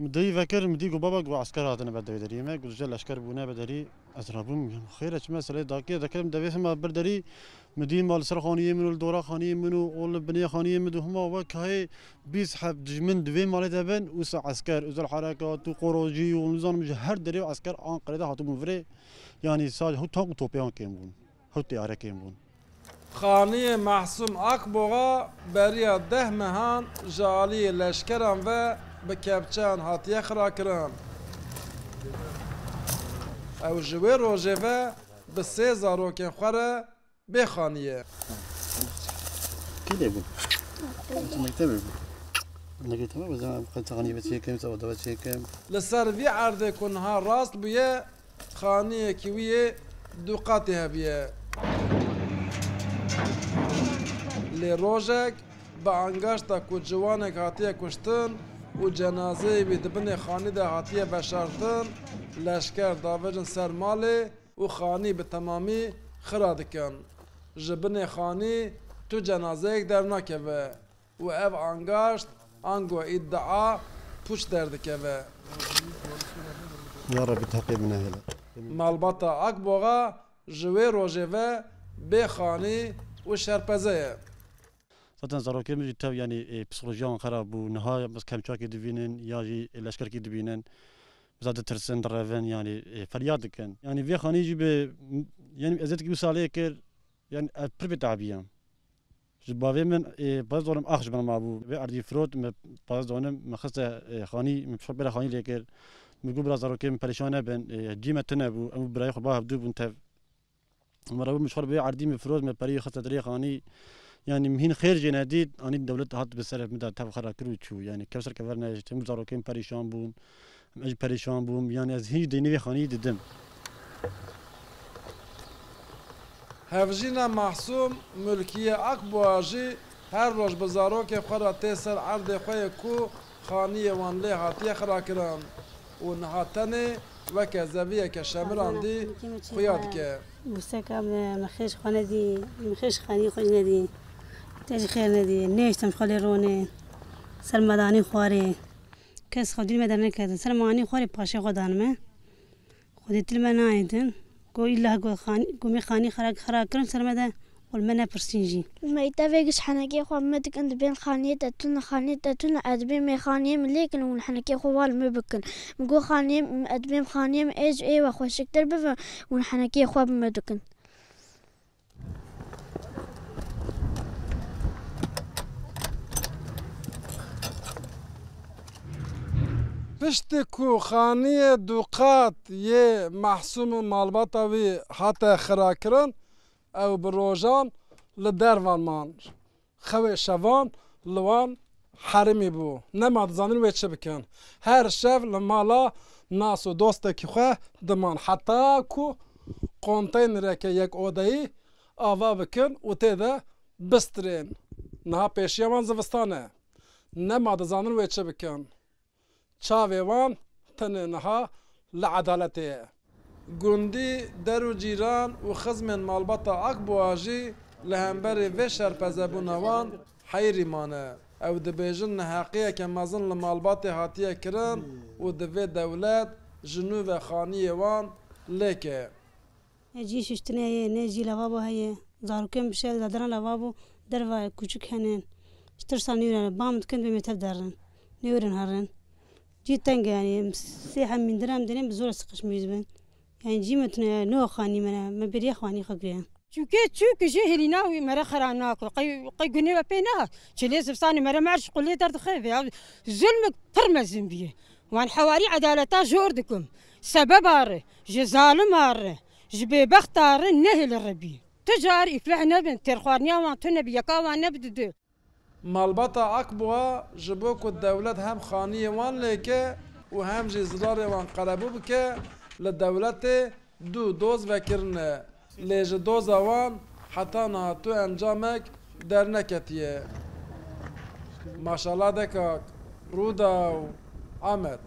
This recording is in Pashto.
مدي فكر مدي جو بابا جو عسكر هاتنا بدري دري ما جو جل عسكر بونا بدري أزربهم خير أشما سلة داكي ذكرم دبي هم بردري مدين مال سر خانية منو الدورة خانية منو أول بنية خانية منو هما وك هاي بيس حب دجمن دبي مال دبن وسع عسكر وزر حركات وقروجي ونظام جهر دري وعسكر آن قريده هاتو مفري يعني سال هو تاق توبيان كيمون هو تياره كيمون خانية محسوم أكبوغا بريا ده مهان جالي لشكران و بكبچان هاتيه خراكران او جوي روجه و بسي زاروكين خوره بخانية كده يقول مكتبه نقيتها بس أنا قلت غني بتشي كم سوى دوا بتشي كم لسر في عرض كنها راست بيه خانية كوية دوقاتها بيه لروجك بانگاشتا کو جوانك هاتيه کشتن و جنازه بدبن خانی ده هاتيه بشارتن لشکر داوجن سر ماله و خانی به تمامی خرادکن جبن خانی تو جنازه در نکوه و اف انگاشت انگو ادعا پوش دردکوه يا رب تحقيق من هلا مالباتا اکبوغا جوی روژه بخانی و شرپزه zaten zarokem ji tev yani psikolojiyan xerab bû niha bes kemçakê dibînin ya jî leşkerkê dibînin zade tirsin direvin yani feryad dikin yani vê xanî jî bi yani ezet wî salê kir yani ev pir bê tebiyan ji bavê min baz donim ax ji min mabû vê erdî firot me baz donim me xiste xanî me pişbêra xanî lê kir me got biraz zarokê min perîşan nebin cî me tune bû em birayê xwe ba hevdû bûn tev مرة مشوار بيع عردي من فروز من بري خطة طريق أني يعني مهين خير جناديد أني الدولة هات بسرعة مدة تفخر كروتشو يعني كسر كفرنا تم زارو كم بريشان بون أج بريشان بون يعني از هيج ديني خاني ددم هفجينا محسوم ملكية أكبواجي هر روش بزارو كيف خرا تيسر عرض خوي كو خانية وان لي هاتيه خرا كرام ونهاتني وكا زاوية كشامران دي خوياتك مستكم مخيش خانه دي مخيش خاني خوش ندي تاج خير ندي نيش تم خالي روني سلمداني خواري كاس خدي مدرنا كذا سلماني خواري باشا خدان ما خدي تلما نايدن كو إلا كو خاني كو مي خاني خرا كرن سلمدا والمنا برسينجي ما يتفقش حنكي خو مدك عند بين خانية تتون أدبين مي خانية مليكن ونحنكي خو والمبكن مقو خانية أدبين خانية إيج إيه وخوشك درب ونحنكي خو بمدكن پشتكو خانية دوقات يه محسوم مالبطوي حتى خراكرن او بروجان لدروان مان خوي شوان لوان حرمي بو نما دزانين ويتش بكن هر شف لمالا ناس و دوستك خو دمان حتى كو كونتينر يك اوداي اوا بكن و تيدا بسترين نها بيشيوان زوستانه نما دزانين ويتش بكن چاوي وان تنها لعدالته گوندی درو جیران و خزمن مالباتا اکبواجی لهمبری و شرپزبونوان حیری مانه او دبیجن نحقیه که مزن لمالباتی هاتیه کرن و دوی دولت جنو و خانی وان لیکه جی ششتنه هي نجی لوابو هي زاروکم بشه دادران لوابو دروا کوچک هنن اشترسان نیورن بامد کند بمیتر درن نیورن هرن جی تنگ يعني سيحة من درام درين بزور سقش ميزبن يعني جيمتنا نو خاني منا ما بري خاني خقيا شوكي جهلنا ومرا خراناك قي قني بينها شلي زبصاني مرا معرش قولي درد خيف ظلمك ترمزن بيه وان حواري عدالتا جوردكم سبب اره جظالم اره جبي بخت اره نهل الربي تجار إفلحنا بنت ترخوارنيا وان تنبي يقا وان نبدو مالباتا اکبوا جبوك الدولت هم خانية وان ليكه و هم جي زرار وان قربو بكه للدولت دو دوز وكرنه ليج دوز وان حتى نهاتو انجامك در نكتيه ما شاء الله دكاك رودا و عمد